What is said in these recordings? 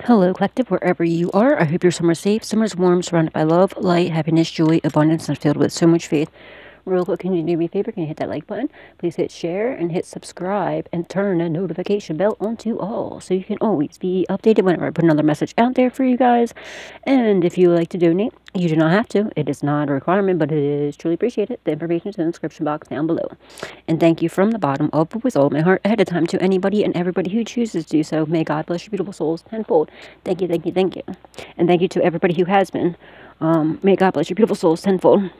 Hello, collective, wherever you are. I hope your summer's safe. Summer's warm, surrounded by love, light, happiness, joy, abundance, and filled with so much faith. Real quick, can you do me a favor? Can you hit that like button? Please hit share and hit subscribe and turn the notification bell on to all so you can always be updated whenever I put another message out there for you guys. And if you would like to donate, you do not have to. It is not a requirement, but it is truly appreciated. The information is in the description box down below. And thank you from the bottom of with all my heart ahead of time to anybody and everybody who chooses to do so. May God bless your beautiful souls tenfold. Thank you, thank you, thank you. And thank you to everybody who has been. May God bless your beautiful souls tenfold.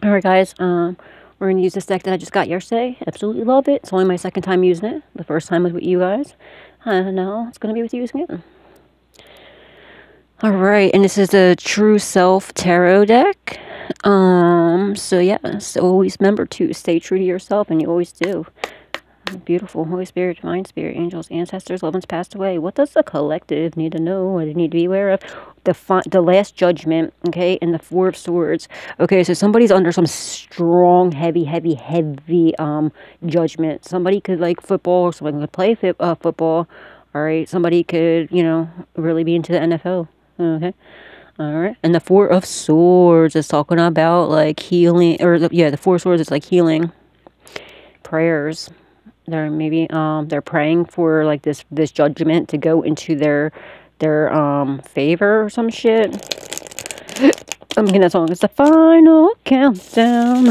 Alright guys, we're going to use this deck that I just got yesterday. Absolutely love it. It's only my second time using it. The first time was with you guys. Now it's going to be with you again. Alright, and this is the True Self Tarot deck. So yeah, so always remember to stay true to yourself, and you always do. Beautiful. Holy Spirit, Divine Spirit, angels, ancestors, loved ones passed away. What does the collective need to know? What do they need to be aware of? The Last Judgment, okay, and the Four of Swords. Okay, so somebody's under some strong, heavy judgment. Somebody could like football, or someone could play football. All right, somebody could, you know, really be into the NFL. Okay. All right. And the Four of Swords is talking about like healing, or the Four of Swords is like healing prayers. They're maybe they're praying for like this judgment to go into their favor or some shit. I'm thinking that song is the final countdown.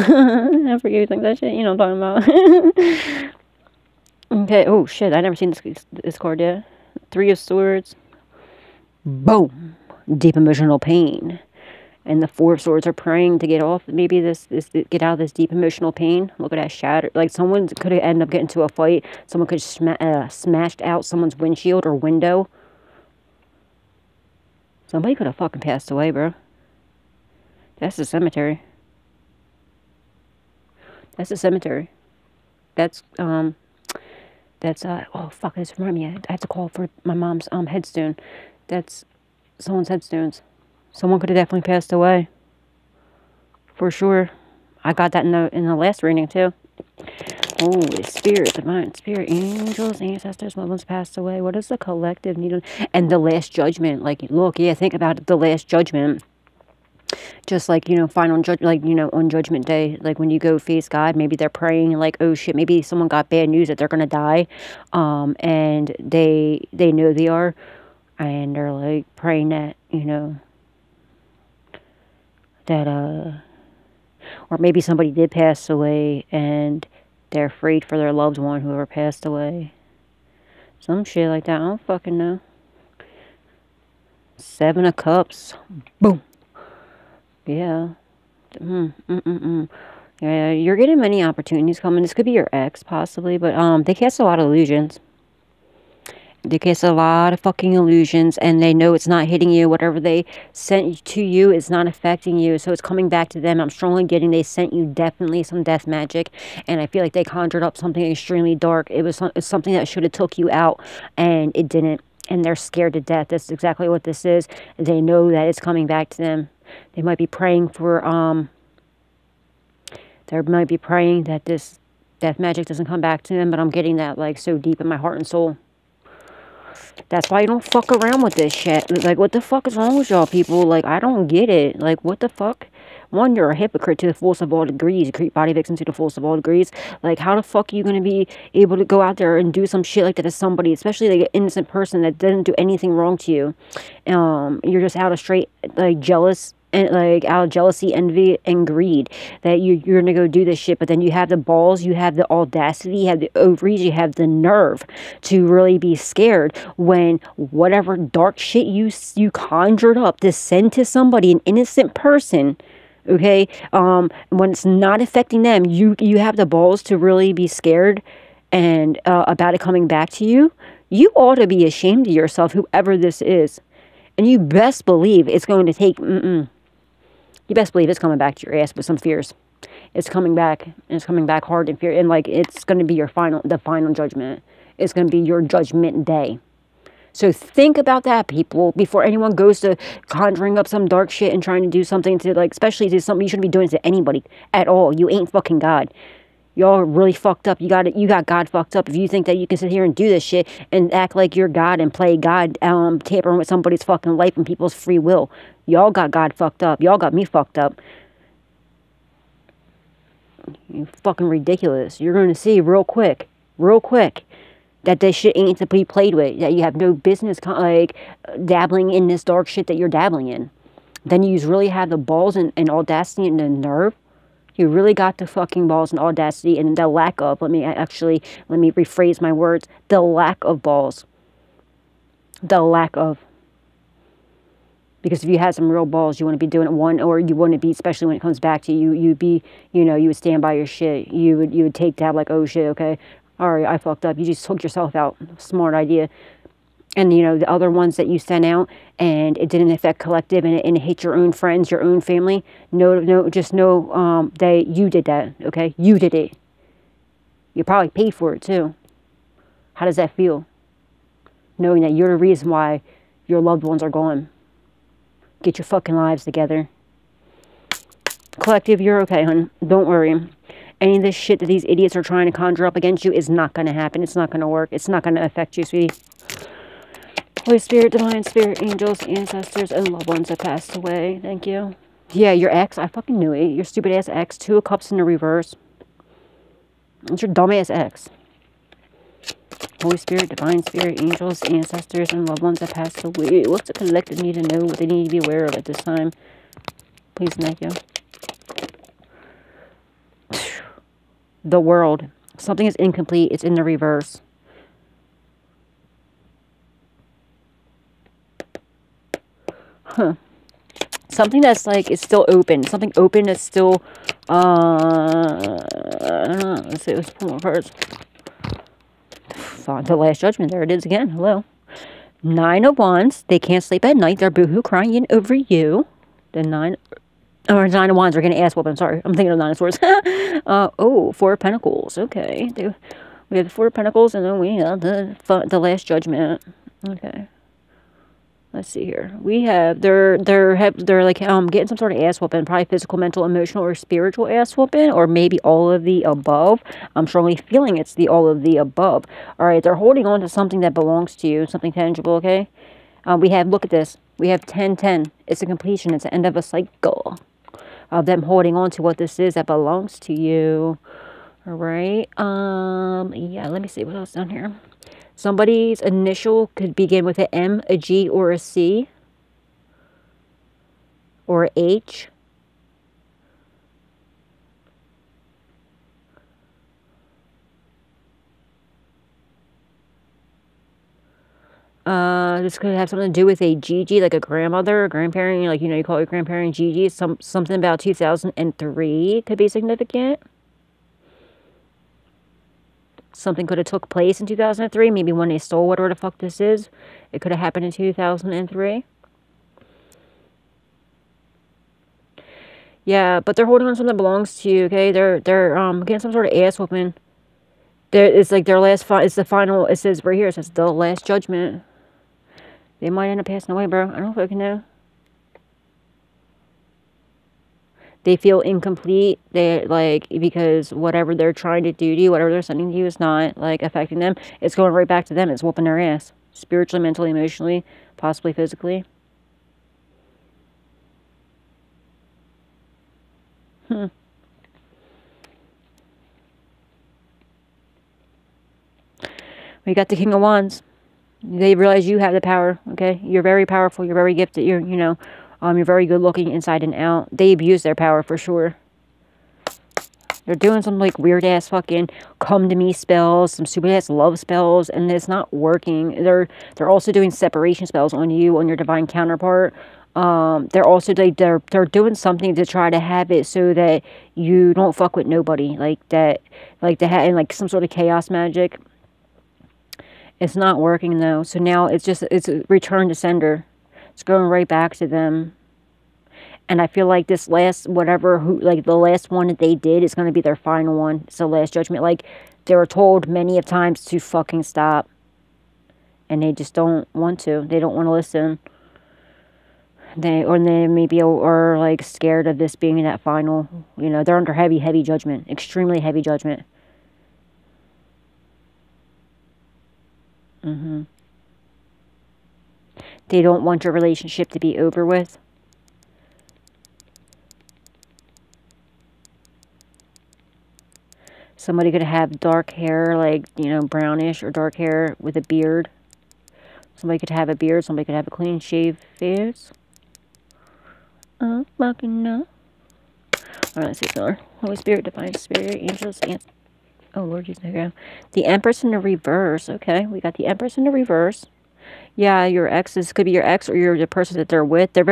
I forget you think that shit. You know what I'm talking about. Okay. Oh shit! I never seen this card yet. Three of Swords. Boom. Deep emotional pain. And the Four of Swords are praying to get off, maybe get out of this deep emotional pain. Look at that shatter. Like someone could have ended up getting into a fight. Someone could have smashed out someone's windshield or window. Somebody could have fucking passed away, bro. That's the cemetery. That's the cemetery. That's oh fuck, this remind me. I have to call for my mom's headstone. That's someone's headstones. Someone could have definitely passed away. For sure. I got that in the last reading too. Holy Spirit, Divine Spirit, angels, ancestors, loved ones passed away. What does the collective need? And the Last Judgment. Like, look, yeah, think about it. The Last Judgment. Just like, you know, final judge, like, you know, on Judgment Day, like when you go face God, maybe they're praying like, oh shit, maybe someone got bad news that they're gonna die, and they know they are, and they're like praying that, you know, that or maybe somebody did pass away and they're afraid for their loved one whoever passed away. Some shit like that. I don't fucking know. Seven of Cups. Boom. Yeah. Yeah, you're getting many opportunities coming. This could be your ex, possibly, but they cast a lot of illusions. They cast a lot of fucking illusions, and they know it's not hitting you. Whatever they sent to you is not affecting you, so it's coming back to them. I'm strongly getting they sent you definitely some death magic, and I feel like they conjured up something extremely dark. It was something that should have took you out, and it didn't, and they're scared to death. That's exactly what this is. They know that it's coming back to them. They might be praying for, they might be praying that this death magic doesn't come back to them, but I'm getting that, like, so deep in my heart and soul. That's why you don't fuck around with this shit. Like, what the fuck is wrong with y'all people? Like, I don't get it. Like, what the fuck? One, you're a hypocrite to the fullest of all degrees. You create body vixen to the fullest of all degrees. Like, how the fuck are you going to be able to go out there and do some shit like that to somebody, especially like an innocent person that didn't do anything wrong to you? You're just out of straight, like, jealous. And like out of jealousy, envy, and greed that you're gonna go do this shit, but then you have the balls, you have the audacity, you have the ovaries, you have the nerve to really be scared when whatever dark shit you conjured up to send to somebody, an innocent person, okay, when it's not affecting them, you have the balls to really be scared and about it coming back to you. You ought to be ashamed of yourself, whoever this is, and you best believe it's going to take. You best believe it's coming back to your ass with some fears. It's coming back, and it's coming back hard in fear, and like it's going to be the final judgment. It's going to be your judgment day. So think about that, people, before anyone goes to conjuring up some dark shit and trying to do something to, like, especially to something you shouldn't be doing to anybody at all. You ain't fucking God. Y'all really fucked up. You got God fucked up if you think that you can sit here and do this shit and act like you're God and play God, tampering with somebody's fucking life and people's free will. Y'all got God fucked up. Y'all got me fucked up. You fucking ridiculous. You're going to see real quick, that this shit ain't to be played with. That you have no business, like, dabbling in this dark shit that you're dabbling in. Then you really have the balls and audacity and the nerve. You really got the fucking balls and audacity and the lack of, let me rephrase my words, the lack of balls. The lack of. Because if you had some real balls, you wouldn't be doing it one, or you wouldn't be, especially when it comes back to you, you'd be, you know, you would stand by your shit. You would take tab like, oh shit, okay, all right, I fucked up. You just took yourself out. Smart idea. And, you know, the other ones that you sent out and it didn't affect collective and it hit your own friends, your own family. Just know you did that, okay? You did it. You probably paid for it, too. How does that feel? Knowing that you're the reason why your loved ones are gone. Get your fucking lives together. Collective, you're okay, hon. Don't worry. Any of this shit that these idiots are trying to conjure up against you is not going to happen. It's not going to work. It's not going to affect you, sweetie. Holy Spirit, Divine Spirit, angels, ancestors, and loved ones that passed away. Thank you. Yeah, your ex. I fucking knew it. Your stupid ass ex. 2 of Cups in the reverse. It's your dumb ass ex. Holy Spirit, Divine Spirit, angels, ancestors, and loved ones that passed away. What's the collective need to know? What they need to be aware of at this time? Please, thank you. The world. Something is incomplete. It's in the reverse. Huh. Something that's like, it's still open. Something open is still, I don't know. Let's see, let's pull more cards. The Last Judgment. There it is again. Hello. 9 of Wands. They can't sleep at night. They're boohoo crying over you. The 9 of Wands. We're getting ass whooping. Sorry. I'm thinking of 9 of Swords. Oh, 4 of Pentacles. Okay. We have the 4 of Pentacles and then we have the Last Judgment. Okay. Let's see here. We have they're like getting some sort of ass whooping, probably physical, mental, emotional, or spiritual ass whooping, or maybe all of the above. I'm strongly feeling it's the all of the above. All right, they're holding on to something that belongs to you, something tangible. Okay, we have, look at this. We have 10-10. It's a completion. It's the end of a cycle of them holding on to what this is that belongs to you. All right. Yeah. Let me see what else down here. Somebody's initial could begin with an M, a G, or a C, or a H. This could have something to do with a Gigi, like a grandmother, a grandparent, like, you know, you call your grandparent Gigi. Something about 2003 could be significant. Something could have took place in 2003. Maybe when they stole whatever the fuck this is. It could have happened in 2003. Yeah, but they're holding on to something that belongs to you, okay? They're getting some sort of ass whooping. It's like their last it's the final, it says right here, it says the Last Judgment. They might end up passing away, bro. I don't fucking know. They feel incomplete. They, like, because whatever they're trying to do to you, whatever they're sending to you is not, like, affecting them. It's going right back to them. It's whooping their ass. Spiritually, mentally, emotionally, possibly physically. We got the King of Wands. They realize you have the power, okay? You're very powerful. You're very gifted. You're very good looking inside and out. They abuse their power for sure. They're doing some like weird ass fucking come to me spells, some stupid ass love spells, and it's not working. They're also doing separation spells on you, on your divine counterpart. They're also they're doing something to try to have it so that you don't fuck with nobody, like that, like they had like some sort of chaos magic. It's not working though. So now it's a return to sender. It's going right back to them. And I feel like this last, the last one that they did is going to be their final one. It's the Last Judgment. Like, they were told many of times to fucking stop. And they just don't want to. They don't want to listen. They maybe are like scared of this being that final, you know, they're under heavy judgment, extremely heavy judgment. They don't want your relationship to be over with. Somebody could have dark hair, like, you know, brownish or dark hair with a beard. Somebody could have a beard. Somebody could have a clean shaved face. Oh, fucking no. Alright, let's see more. Holy Spirit, Divine Spirit, Angels, and... Oh, Lord Jesus, okay. The Empress in the reverse. Okay, we got the Empress in the reverse. Yeah, your exes could be your ex or you're the person that they're with. They're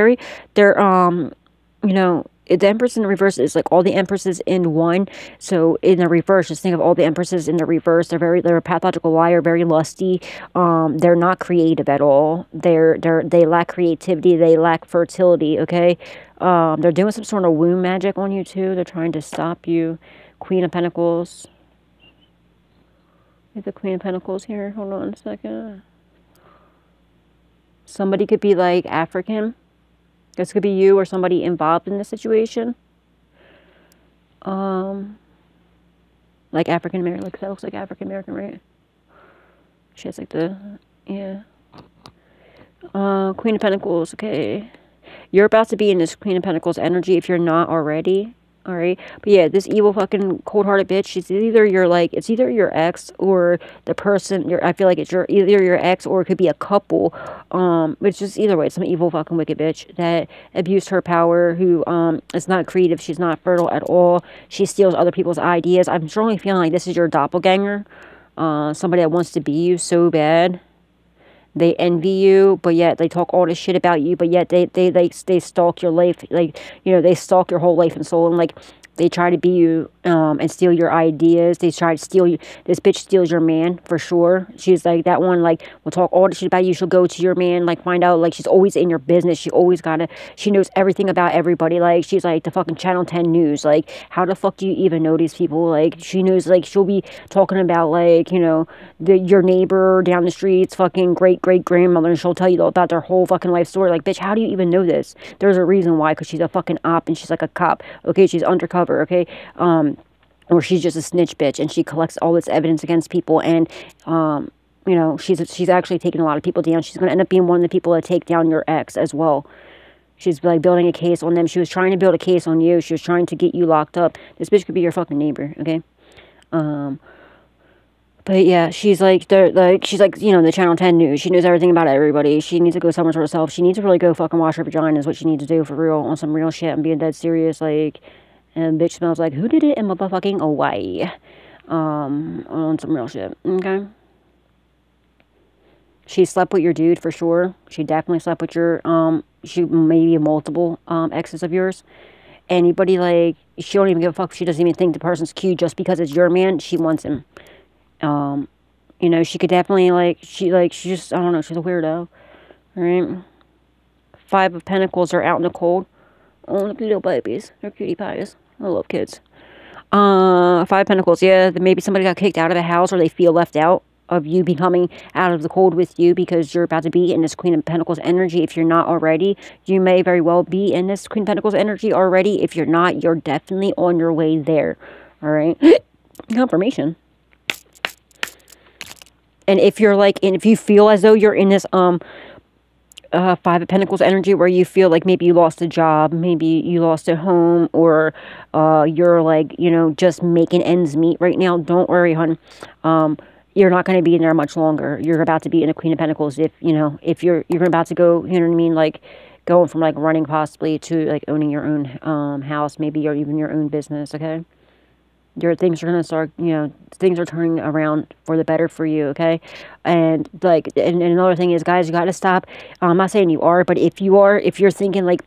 you know, the Empress in the reverse is like all the Empresses in one. So in the reverse, just think of all the Empresses in the reverse. They're a pathological liar, very lusty. They're not creative at all. They lack creativity. They lack fertility. Okay, they're doing some sort of womb magic on you too. They're trying to stop you. Queen of Pentacles. Get the Queen of Pentacles here. Hold on a second. Somebody could be like African. This could be you or somebody involved in this situation. Like African American. Like that looks like African American, right? She has like the, yeah. Queen of Pentacles. Okay, you're about to be in this Queen of Pentacles energy if you're not already. All right, but yeah, this evil fucking cold-hearted bitch, she's either your, like, it's either your ex or the person, I feel like it's either your ex or it could be a couple, it's just either way, it's some evil fucking wicked bitch that abused her power, who, is not creative, she's not fertile at all, she steals other people's ideas. I'm strongly feeling like this is your doppelganger, somebody that wants to be you so bad. They envy you, but yet they talk all this shit about you, but yet they stalk your life, like, you know, they stalk your whole life and soul, and like they try to be you and steal your ideas. They try to steal you. This bitch steals your man for sure. She's like that one, like, will talk all the shit about you. She'll go to your man, like, find out, like, she's always in your business. She always she knows everything about everybody. Like, she's like the fucking Channel 10 news. Like, how the fuck do you even know these people? Like, she knows, like, she'll be talking about, like, you know, your neighbor down the street's fucking great-great-grandmother, and she'll tell you about their whole fucking life story. Like, bitch, how do you even know this? There's a reason why, because she's a fucking op, and she's like a cop. Okay, she's undercover. Okay, or she's just a snitch bitch, and she collects all this evidence against people, and you know, she's actually taking a lot of people down. She's going to end up being one of the people that take down your ex as well. She's like building a case on them. She was trying to build a case on you. She was trying to get you locked up. This bitch could be your fucking neighbor. Okay, but yeah, she's like, you know, the Channel 10 news. She knows everything about everybody. She needs to go somewhere to herself. She needs to really go fucking wash her vagina is what she needs to do for real, on some real shit. I'm being dead serious. Like, and bitch smells like, who did it in motherfucking Hawaii? On some real shit, okay? She slept with your dude for sure. She definitely slept with your, she maybe multiple, exes of yours. Anybody, like, she don't even give a fuck. She doesn't even think the person's cute just because it's your man. She wants him. You know, she could definitely, like, she just, I don't know, she's a weirdo, right? 5 of Pentacles are out in the cold. Oh, look at little babies. They're cutie pies. I love kids. 5 of Pentacles, yeah, maybe somebody got kicked out of the house, or they feel left out of you becoming out of the cold with you because you're about to be in this Queen of Pentacles energy. If you're not already, you may very well be in this Queen of Pentacles energy already. If you're not, you're definitely on your way there, all right? Confirmation. And if you're like, and if you feel as though you're in this 5 of Pentacles energy where you feel like maybe you lost a job, maybe you lost a home, or you're like, you know, just making ends meet right now, don't worry, hon. You're not going to be in there much longer. You're about to be in a Queen of Pentacles if, you know, if you're about to go, you know what I mean, like going from like running possibly to like owning your own house, maybe, or even your own business, okay? Things are going to start, you know, things are turning around for the better for you, okay? And, like, and another thing is, guys, you got to stop, I'm not saying you are, but if you're thinking, like,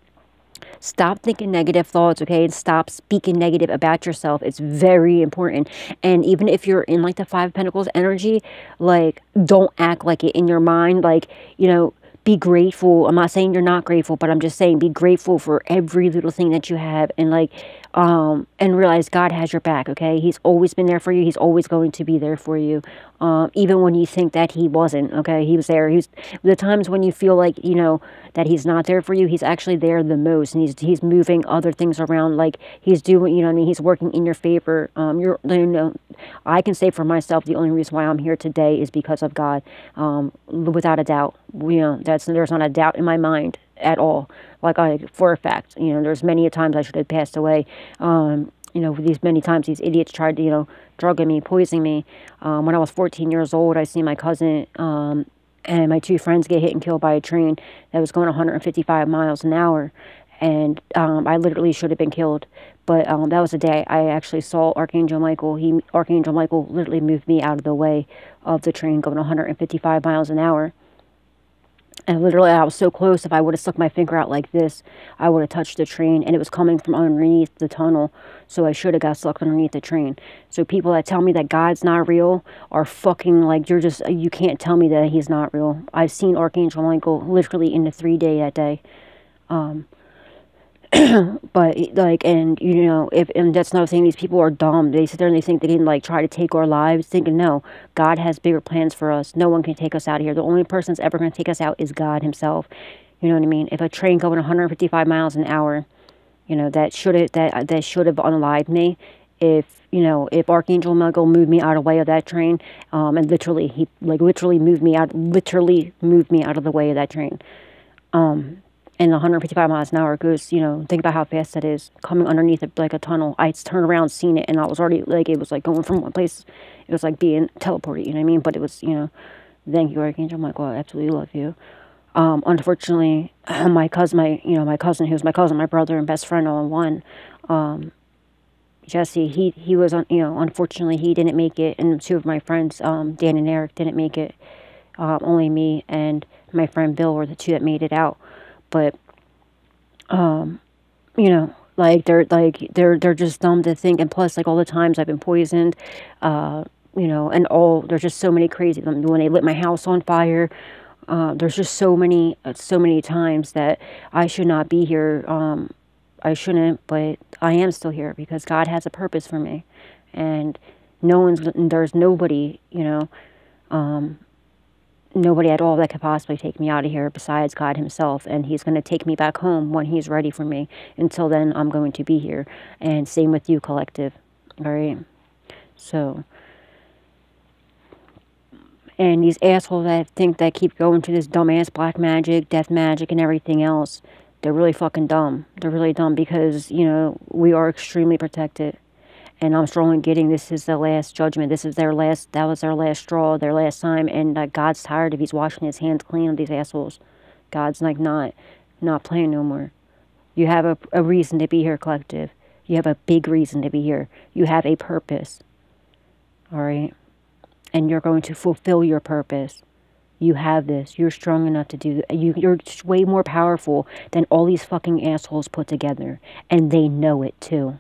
stop thinking negative thoughts, okay? And stop speaking negative about yourself. It's very important. And even if you're in, like, the 5 of Pentacles energy, like, don't act like it in your mind, like, you know, be grateful. I'm not saying you're not grateful, but I'm just saying be grateful for every little thing that you have. And, like, and realize God has your back, okay? He's always been there for you. He's always going to be there for you. Even when you think that he wasn't, okay? He was there. He's the times when you feel like, you know, that he's not there for you, he's actually there the most. And he's moving other things around, like he's doing, you know what I mean? He's working in your favor. You know, I can say for myself, the only reason why I'm here today is because of God. Without a doubt. You know, there's not a doubt in my mind at all. Like, for a fact, you know, there's many a times I should have passed away. You know, many times these idiots tried to, you know, drug me, poison me. When I was 14 years old, I seen my cousin and my 2 friends get hit and killed by a train that was going 155 miles an hour. And I literally should have been killed. But that was the day I actually saw Archangel Michael. Archangel Michael literally moved me out of the way of the train going 155 miles an hour. And literally, I was so close, if I would have stuck my finger out like this, I would have touched the train. And it was coming from underneath the tunnel. So I should have got stuck underneath the train. So people that tell me that God's not real are fucking, like, you can't tell me that he's not real. I've seen Archangel Michael literally in the 3D that day. But, like, and, you know, and that's another thing, these people are dumb. They sit there and they think they can, like, try to take our lives, thinking, no, God has bigger plans for us. No one can take us out of here. The only person that's ever going to take us out is God himself. You know what I mean? If a train going 155 miles an hour, you know, that should have unalived me. If, you know, if Archangel Michael moved me out of the way of that train, and literally, literally moved me out of the way of that train. And 155 miles an hour goes, you know, think about how fast that is, coming underneath it like a tunnel. I turned around, seen it, and I was already, like, it was like going from one place. It was like being teleported, you know what I mean? But it was, you know, thank you, Archangel Michael, I absolutely love you. Unfortunately, my cousin, who's my brother and best friend all in one, Jesse, he was, you know, unfortunately, he didn't make it, and 2 of my friends, Dan and Eric, didn't make it. Only me and my friend Bill were the 2 that made it out. But, you know, like, they're just dumb to think. And plus, like, all the times I've been poisoned, you know, and there's just so many crazy, when they lit my house on fire, there's just so many times that I should not be here. I shouldn't, but I am still here because God has a purpose for me. And there's nobody, you know, nobody at all that could possibly take me out of here besides God himself. And he's going to take me back home when he's ready for me. Until then, I'm going to be here. And same with you, collective. All right? So, and these assholes that keep going to this dumbass black magic, death magic, and everything else, they're really fucking dumb. They're really dumb because, you know, we are extremely protected. And I'm strongly getting this is the last judgment. That was their last straw, their last time. And God's tired of he's washing his hands clean of these assholes. God's like not playing no more. You have a reason to be here, collective. You have a big reason to be here. You have a purpose. All right? And you're going to fulfill your purpose. You have this. You're strong enough to do that. You're way more powerful than all these fucking assholes put together. And they know it too.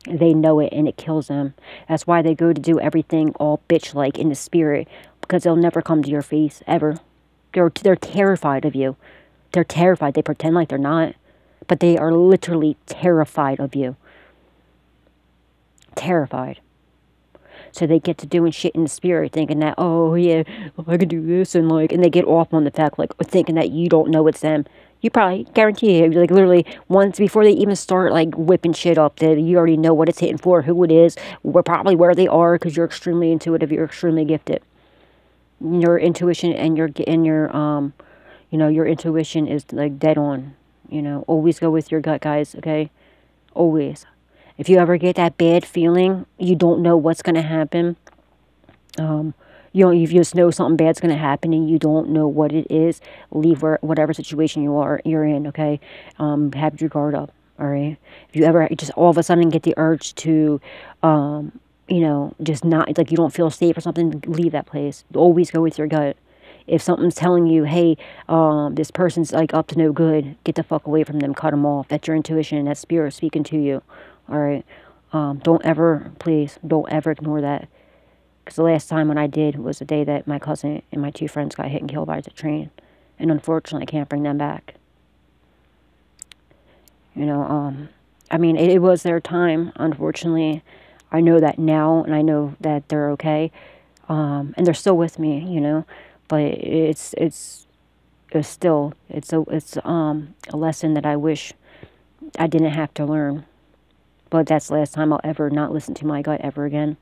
They know it, and it kills them. That's why they go to do everything all bitch-like in the spirit, because they'll never come to your face, ever. They're terrified of you. They're terrified. They pretend like they're not, but they are literally terrified of you. Terrified. So they get to doing shit in the spirit, thinking that, oh, yeah, I can do this, and they get off on the fact, like, thinking that you don't know it's them. You probably, guarantee you, like, literally, once before they even start, like, whipping shit up, that you already know what it's hitting for, who it is, probably where they are, because you're extremely intuitive, you're extremely gifted. Your intuition and your you know, your intuition is, like, dead on. You know, always go with your gut, guys, okay? Always. If you ever get that bad feeling, you don't know what's going to happen, you just know something bad's going to happen and you don't know what it is, leave whatever situation you're in, okay? Have your guard up, all right? If you ever just all of a sudden get the urge to, you know, just not, like, you don't feel safe or something, leave that place. Always go with your gut. If something's telling you, hey, this person's, like, up to no good, get the fuck away from them, cut them off. That's your intuition, that's spirit speaking to you, all right? Please, don't ever ignore that. Because the last time when I did was the day that my cousin and my 2 friends got hit and killed by the train. And unfortunately, I can't bring them back. You know, I mean, it was their time, unfortunately. I know that now, and I know that they're okay. And they're still with me, you know. But it's still, a lesson that I wish I didn't have to learn. But that's the last time I'll ever not listen to my gut ever again.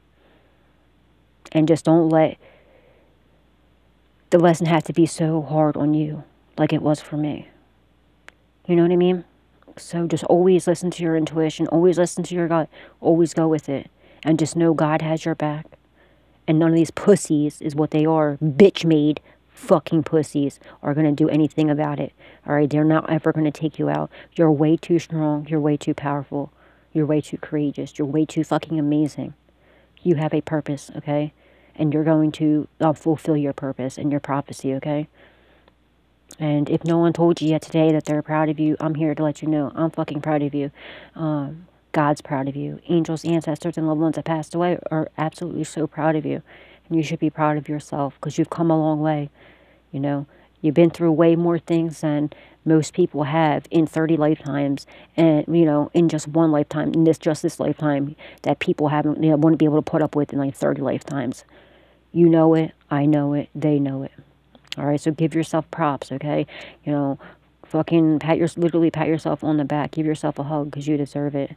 And just don't let the lesson have to be so hard on you like it was for me. You know what I mean? So just always listen to your intuition. Always listen to your gut. Always go with it. And just know God has your back. And none of these pussies is what they are. Bitch-made fucking pussies are going to do anything about it. All right? They're not ever going to take you out. You're way too strong. You're way too powerful. You're way too courageous. You're way too fucking amazing. You have a purpose, okay? And you're going to fulfill your purpose and your prophecy, okay? And if no one told you yet today that they're proud of you, I'm here to let you know. I'm fucking proud of you. God's proud of you. Angels, ancestors, and loved ones that passed away are absolutely so proud of you. And you should be proud of yourself because you've come a long way. You know, you've been through way more things than most people have in 30 lifetimes. And, you know, in just one lifetime, in this lifetime, that people haven't, wouldn't be able to put up with in like 30 lifetimes. You know it. I know it. They know it. All right, so give yourself props, okay? You know, fucking literally pat yourself on the back. Give yourself a hug because you deserve it.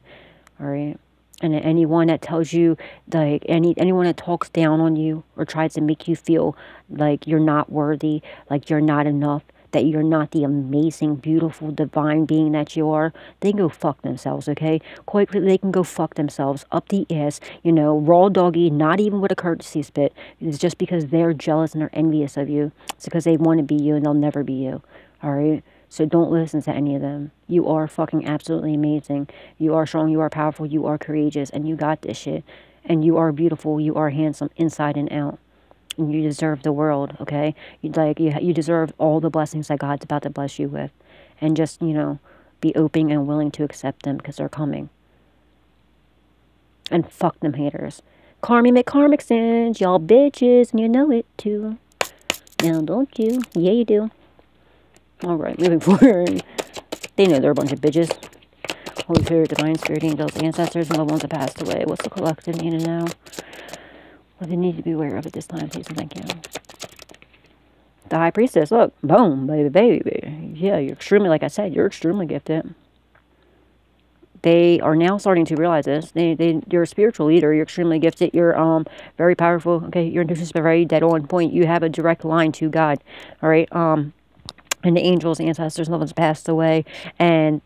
All right? And anyone that tells you, like, anyone that talks down on you or tries to make you feel like you're not worthy, like you're not enough, that you're not the amazing, beautiful, divine being that you are, they can go fuck themselves, okay? Quite clearly, they can go fuck themselves up the ass, you know, raw doggy, not even with a courtesy spit. It's just because they're jealous and they're envious of you. It's because they want to be you and they'll never be you, all right? So don't listen to any of them. You are fucking absolutely amazing. You are strong, you are powerful, you are courageous, and you got this shit. And you are beautiful, you are handsome, inside and out. And you deserve the world, okay? You deserve all the blessings that God's about to bless you with. And just, you know, be open and willing to accept them because they're coming. And fuck them haters. Karma make karmic sense, y'all bitches, and you know it too. Now, don't you? Yeah, you do. Alright, moving forward. They know they're a bunch of bitches. Holy Spirit, Divine Spirit, Angels, Ancestors, and loved ones that passed away. What's the collective need to know? What they need to be aware of at this time, please and thank you. The High Priestess, look, boom, baby, baby. Yeah, you're extremely, like I said, you're extremely gifted. They are now starting to realize this. You're a spiritual leader. You're extremely gifted. You're very powerful. Okay, your intuition's very dead on point. You have a direct line to God. All right. And the angels, ancestors, loved ones passed away, and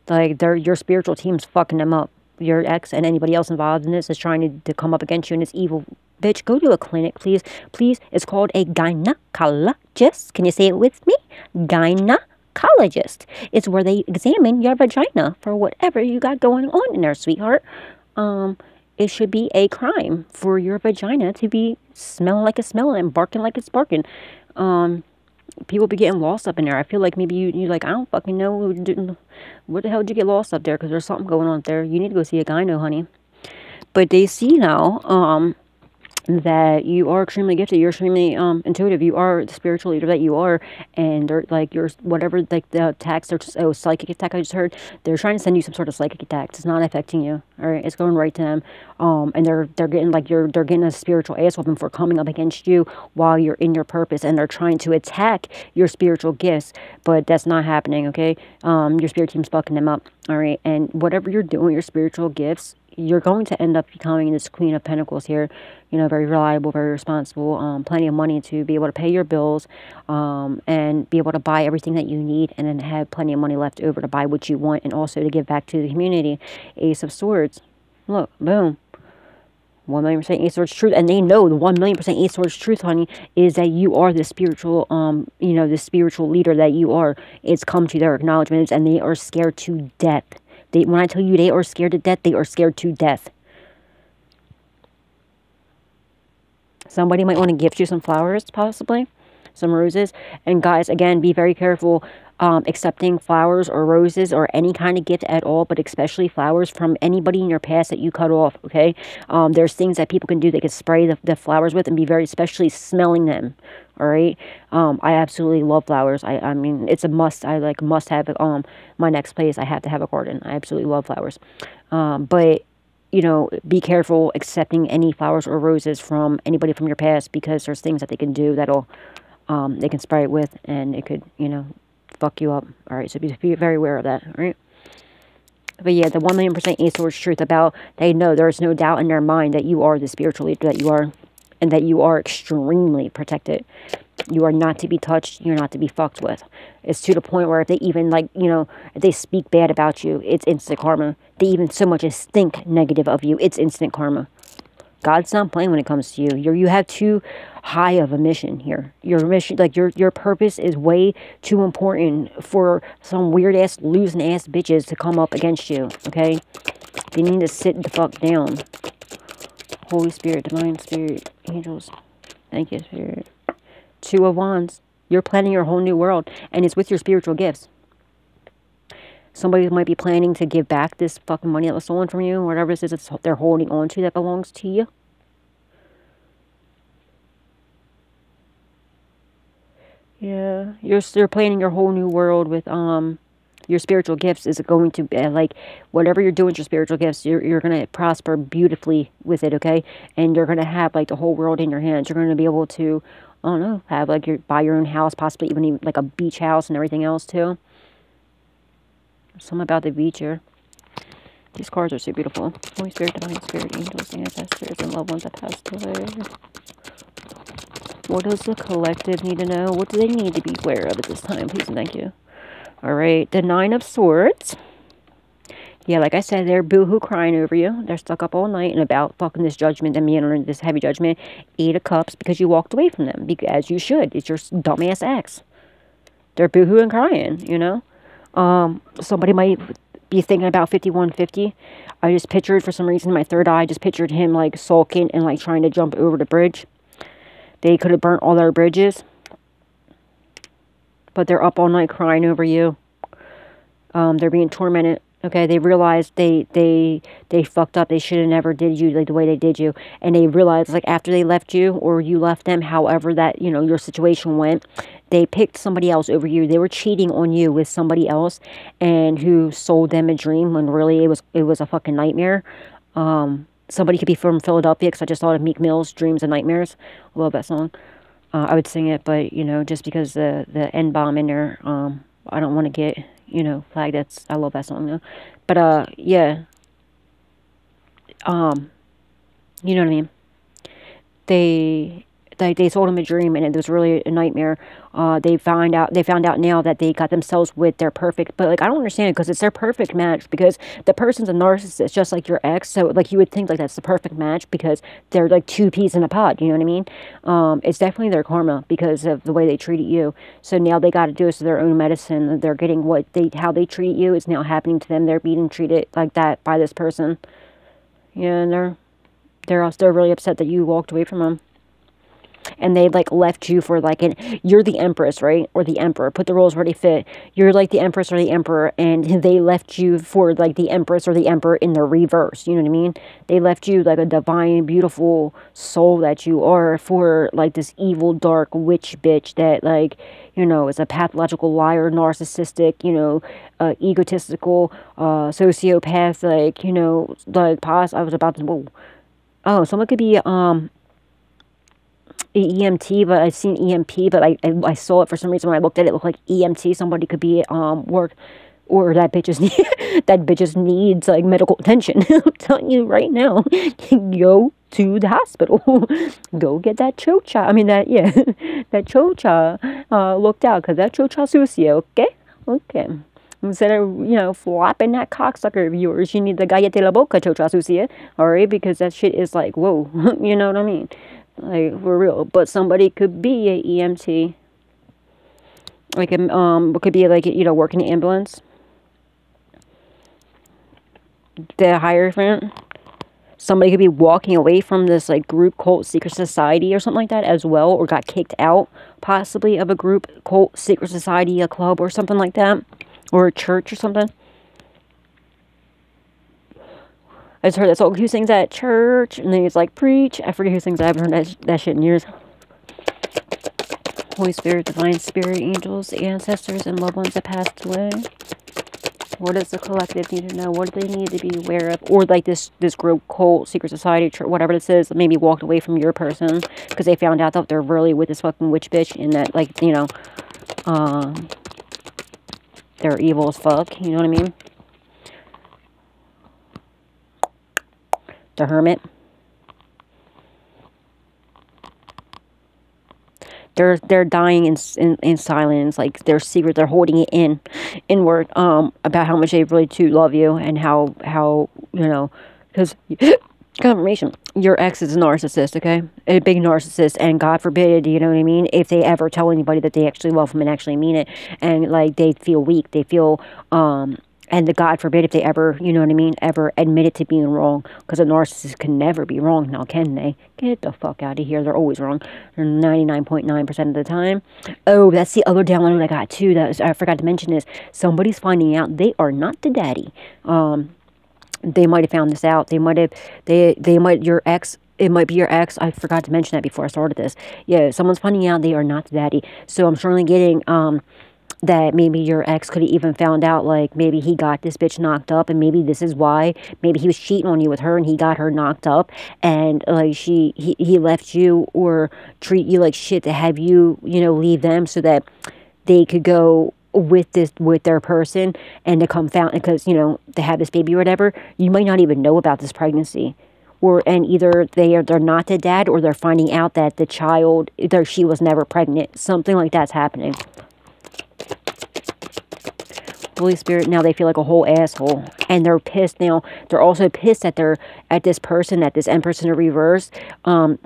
like your spiritual team's fucking them up. Your ex and anybody else involved in this is trying to come up against you, and it's evil. Bitch, go to a clinic, please. Please, it's called a gynecologist. Can you say it with me? Gynecologist. It's where they examine your vagina for whatever you got going on in there, sweetheart. It should be a crime for your vagina to be smelling like it's smelling and barking like it's barking. People be getting lost up in there. I feel like maybe you like, I don't fucking know. What the hell did you get lost up there? Because there's something going on up there. You need to go see a gyno, honey. But they see now, that you are extremely gifted, you're extremely intuitive, you are the spiritual leader that you are, and they're like your whatever, like the attacks are psychic attack I just heard, they're trying to send you some sort of psychic attack. It's not affecting you, all right? It's going right to them, and they're getting like they're getting a spiritual ass whooping for coming up against you while you're in your purpose, and they're trying to attack your spiritual gifts, but that's not happening, okay? Your spirit team's fucking them up, all right? And whatever you're doing, your spiritual gifts, you're going to end up becoming this Queen of Pentacles here. You know, very reliable, very responsible, plenty of money to be able to pay your bills, and be able to buy everything that you need, and then have plenty of money left over to buy what you want, and also to give back to the community. Ace of Swords. Look, boom. 1,000,000% Ace of Swords truth. And they know the 1,000,000% Ace of Swords truth, honey, is that you are the spiritual, you know, the spiritual leader that you are. It's come to their acknowledgments, and they are scared to death. When I tell you they are scared to death, they are scared to death. Somebody might want to gift you some flowers, possibly. some roses. And guys, again, be very careful accepting flowers or roses or any kind of gift at all, but especially flowers from anybody in your past that you cut off, okay? There's things that people can do. They can spray the flowers with and be very, especially smelling them, all right? I absolutely love flowers. I mean, it's a must. I like must have my next place. I have to have a garden. I absolutely love flowers. But you know, be careful accepting any flowers or roses from anybody from your past, because there's things that they can do that'll, they can spray it with, and it could, you know, fuck you up. All right, so be very aware of that, all right? But yeah, the 1,000,000% Ace of Swords truth about, they know there's no doubt in their mind that you are the spiritual leader that you are, and that you are extremely protected. You are not to be touched. You're not to be fucked with. It's to the point where if they even, like, you know, if they speak bad about you, it's instant karma. They even so much as think negative of you, it's instant karma. God's not playing when it comes to you. You have too high of a mission here. Your mission, like your purpose is way too important for some weird ass, losing ass bitches to come up against you, okay? You need to sit the fuck down. Holy Spirit, Divine Spirit, angels. Thank you, Spirit. 2 of Wands. You're planning your whole new world, and it's with your spiritual gifts. Somebody might be planning to give back this fucking money that was stolen from you, whatever it is they're holding on to that belongs to you. Yeah, you're planning your whole new world with your spiritual gifts. Is going to be like whatever you're doing with your spiritual gifts, you're gonna prosper beautifully with it, okay? And you're gonna have like the whole world in your hands. You're gonna be able to, I don't know, have like buy your own house, possibly even like a beach house and everything else too. Something about the beach here. These cards are so beautiful. Holy Spirit, Divine Spirit, angels, ancestors, and loved ones that passed away. What does the collective need to know? What do they need to be aware of at this time? Please and thank you. Alright, the 9 of Swords. Yeah, like I said, they're boo-hoo crying over you. They're stuck up all night and about fucking this judgment and being under this heavy judgment. 8 of Cups, because you walked away from them. As you should. It's your dumbass ex. They're boo-hooing crying, you know? Somebody might be thinking about 5150. I just pictured, for some reason, my third eye, just pictured him, like, sulking and, like, trying to jump over the bridge. They could have burnt all their bridges. But they're up all night crying over you. They're being tormented. Okay, they realized they fucked up. They should have never did you like the way they did you. And they realized, like, after they left you or you left them, however that, you know, your situation went, they picked somebody else over you. They were cheating on you with somebody else, and who sold them a dream when really it was a fucking nightmare. Somebody could be from Philadelphia, because I just thought of Meek Mill's Dreams and Nightmares. I love that song. I would sing it, but, you know, just because the N-bomb in there, I don't want to get, you know, flagged. I love that song, though. But, yeah. You know what I mean? They sold him a dream, and it was really a nightmare. They found out now that they got themselves with their perfect, but, like, I don't understand it, because it's their perfect match, because the person's a narcissist, just like your ex. So, like, you would think, like, that's the perfect match, because they're, like, 2 peas in a pod, you know what I mean? It's definitely their karma, because of the way they treated you. So now they got to do this to their own medicine. They're getting how they treat you is now happening to them. They're being treated like that by this person. Yeah, and they're really upset that you walked away from them. And they, like, left you for, like, you're the Empress, right? Or the Emperor. Put the roles where they fit. You're, like, the Empress or the Emperor, and they left you for, like, the Empress or the Emperor in the reverse. You know what I mean? They left you, like, a divine, beautiful soul that you are for, like, this evil, dark witch bitch that, like, you know, is a pathological liar, narcissistic, you know, egotistical, sociopath, like, you know, like, I was about to, whoa. Oh, someone could be, EMT, but I've seen EMP, but I saw it for some reason when I looked at it. It looked like EMT. Somebody could be work, or that bitch needs like medical attention. I'm telling you right now, go to the hospital. Go get that chocha. I mean that that chocha looked out, because that chocha sucio. Okay. Instead of, you know, flopping that cocksucker of yours, you need the galleta de la boca chocha sucia. Alright, because that shit is like, whoa. You know what I mean? Like, for real. But somebody could be a EMT. Like, could be, like, you know, working in ambulance. The Hierophant. Somebody could be walking away from this like group, cult, secret society or something like that as well, or got kicked out possibly of a group, cult, secret society, a club or something like that, or a church or something. I just heard that song, who sings at church, and then he's like, preach. I forget who sings that. I haven't heard that shit in years. Holy Spirit, Divine Spirit, angels, ancestors, and loved ones that passed away. What does the collective need to know? What do they need to be aware of? Or like this group, cult, secret society, church, whatever this is, maybe walked away from your person because they found out that they're really with this fucking witch bitch, and that, like, you know, they're evil as fuck. You know what I mean? The Hermit. They're dying in silence, like they're secret. They're holding it inward about how much they really do love you, and how you know, because confirmation, your ex is a narcissist, okay, a big narcissist, and God forbid, you know what I mean, if they ever tell anybody that they actually love them and actually mean it, and like they feel weak, they feel and the God forbid if they ever, you know what I mean, ever admit it to being wrong. Because a narcissist can never be wrong now, can they? Get the fuck out of here. They're always wrong. 99.9% of the time. Oh, that's the other download I got too. I forgot to mention this. Somebody's finding out they are not the daddy. They might have found this out. They might, your ex... It might be your ex. I forgot to mention that before I started this. Yeah, someone's finding out they are not the daddy. So I'm certainly getting... that maybe your ex could have even found out, like, maybe he got this bitch knocked up, and maybe this is why. Maybe he was cheating on you with her, and he got her knocked up, and, like, he left you or treat you like shit to have you, you know, leave them so that they could go with their person, and to come found, because, you know, to have this baby or whatever. You might not even know about this pregnancy. And either they're not the dad, or they're finding out that the child, she was never pregnant. Something like that's happening. Holy Spirit, now they feel like a whole asshole, and they're pissed now. They're also pissed at this person, at this Empress in reverse,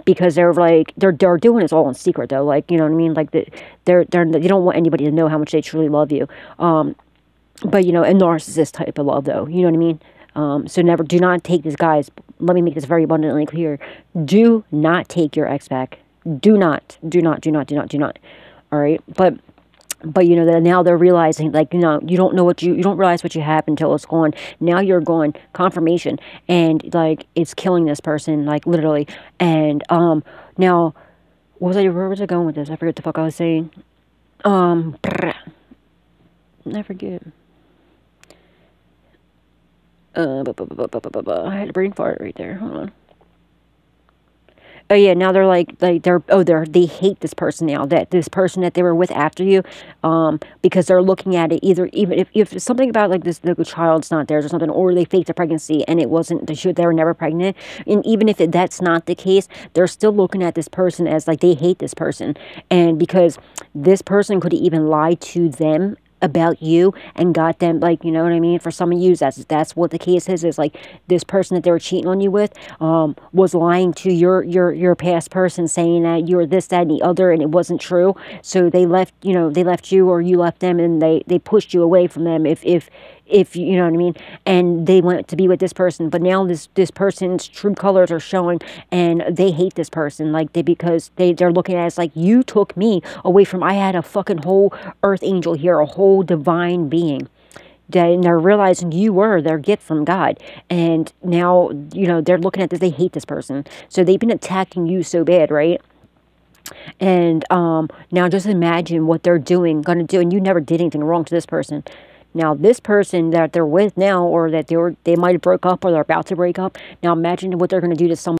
because they're like, they're doing this all in secret though, like, you know what I mean, like they don't want anybody to know how much they truly love you, but, you know, a narcissist type of love though, you know what I mean. So do not take this, guys. Let me make this very abundantly clear. Do not take your ex back. Do not. All right, but you know that now they're realizing, like, you know, you don't realize what you have until it's gone. Now you're gone, confirmation, and like it's killing this person, like literally. And now, where was I going with this? I forget the fuck I was saying. I forget. I had a brain fart right there. Hold on. Oh yeah, now they're they hate this person now, that this person that they were with after you, because they're looking at it even if something about like this, the child's not theirs or something, or they faked a pregnancy and it wasn't, they were never pregnant, and even if that's not the case, they're still looking at this person as like they hate this person, and because this person could even lie to them about you and got them, like, you know what I mean, for some of you that's what the case is like this person that they were cheating on you with was lying to your past person, saying that you're this, that, and the other, and it wasn't true. So they left you, or you left them, and they pushed you away from them, if you know what I mean, and they went to be with this person. But now this person's true colors are showing, and they hate this person, like because they're looking at it as like, you took me away from, I had a fucking whole earth angel here, a whole divine being, and they're realizing you were their gift from God. And now, you know, they're looking at this, they hate this person, so they've been attacking you so bad, right? And now just imagine what they're gonna do, and you never did anything wrong to this person. Now, this person that they're with now, or that they might have broke up, or they're about to break up, now imagine what they're going to do to someone